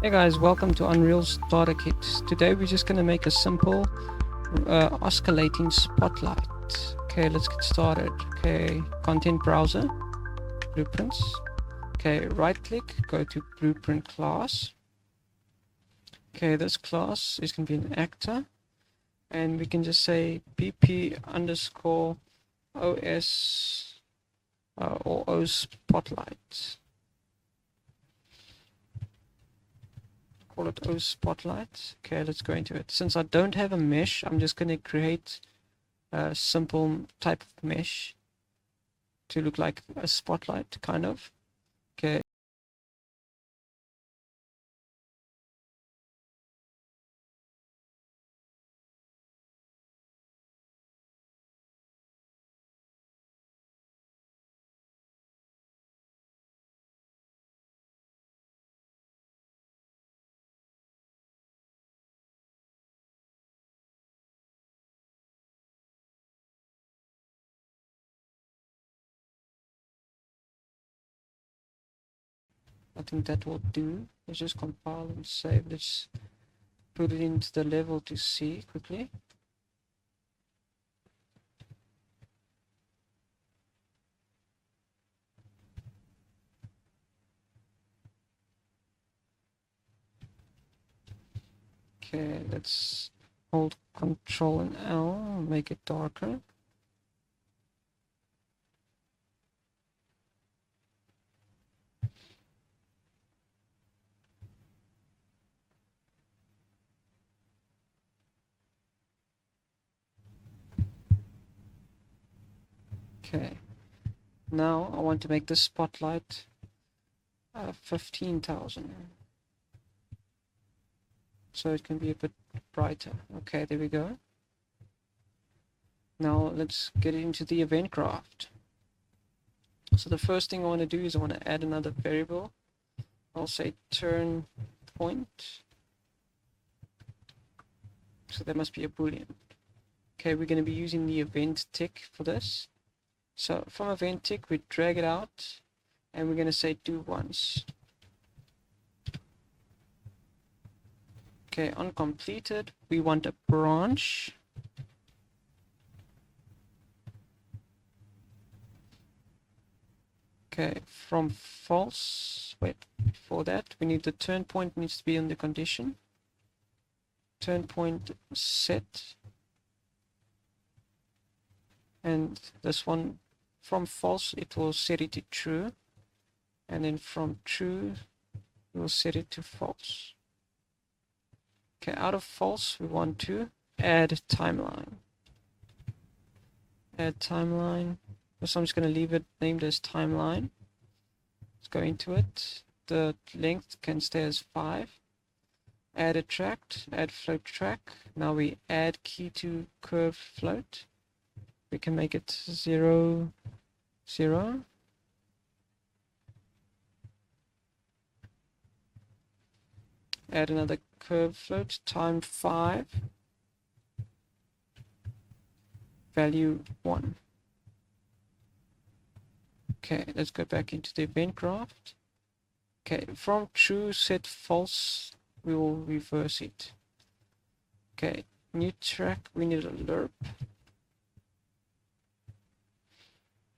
Hey guys, welcome to Unreal Starter Kit. Today we're just going to make a simple oscillating spotlight. Okay, let's get started. Okay, content browser, blueprints. Okay, right click, go to blueprint class. Okay, this class is going to be an actor, and we can just say pp underscore os or o spotlight. Call it O Spotlight. Okay, let's go into it. Since I don't have a mesh, I'm just going to create a simple type of mesh to look like a spotlight, kind of. Okay. I think that will do. Let's just compile and save. Let's put it into the level to see quickly. Okay, let's hold Control and L, make it darker. Okay, now I want to make the spotlight 15,000. So it can be a bit brighter. Okay, there we go. Now let's get into the event graph. So the first thing I want to do is I want to add another variable. I'll say turn point. So that must be a boolean. Okay, we're going to be using the event tick for this. So from event tick, we drag it out and we're going to say do once. Okay, on completed, we want a branch. Okay, from false, wait, before that, we need the turn point needs to be on the condition. Turn point set. And this one, from false, it will set it to true. And then from true, we'll set it to false. Okay, out of false, we want to add timeline. Add timeline. So I'm just going to leave it named as timeline. Let's go into it. The length can stay as 5. Add a track, add float track. Now we add key to curve float. We can make it 0, 0. Add another curve float, time 5. Value 1. Okay, let's go back into the event graph. Okay, from true set false, we will reverse it. Okay, new track, we need a lerp.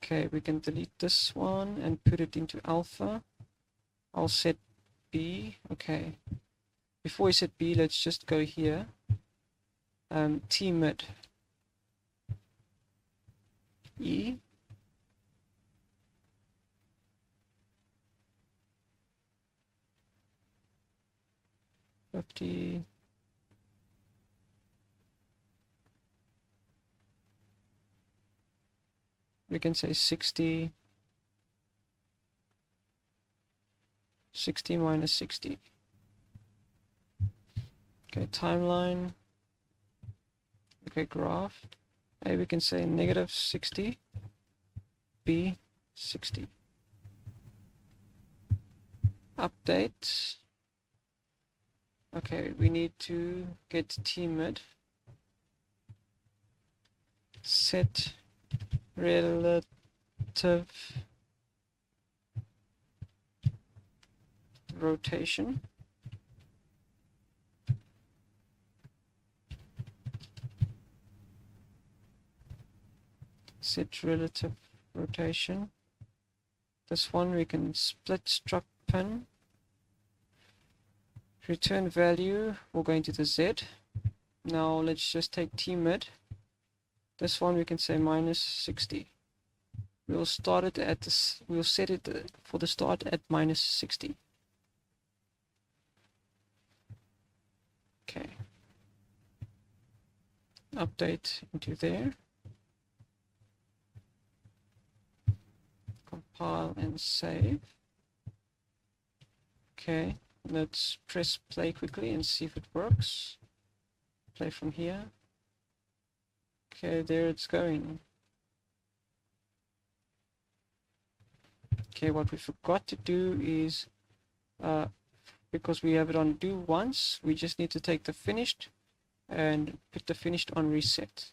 Okay, we can delete this one and put it into alpha. I'll set B. Okay, before we set B, let's just go here. T mid E. $50. We can say 60. 60 minus 60. Okay, timeline. Okay, graph. A, we can say negative 60. B, 60. Update. Okay, we need to get T mid. Set relative rotation. set relative rotation. This one we can split struct pin. Return value, we'll go into the Z. Now let's just take T mid. This one we can say minus 60. We'll start it at this, we'll set it for the start at minus 60. Okay. Update into there. Compile and save. Okay, let's press play quickly and see if it works. Play from here. Okay, there it's going. Okay, what we forgot to do is, because we have it on do once, we just need to take the finished and put the finished on reset.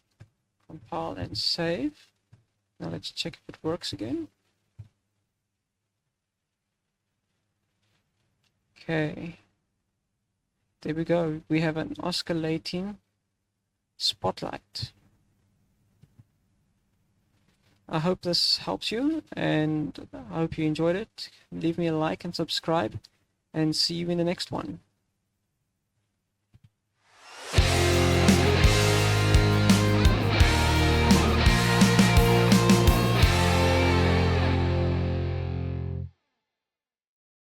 Compile and save. Now let's check if it works again. Okay, there we go. We have an oscillating spotlight. I hope this helps you, and I hope you enjoyed it. Leave me a like and subscribe, and see you in the next one.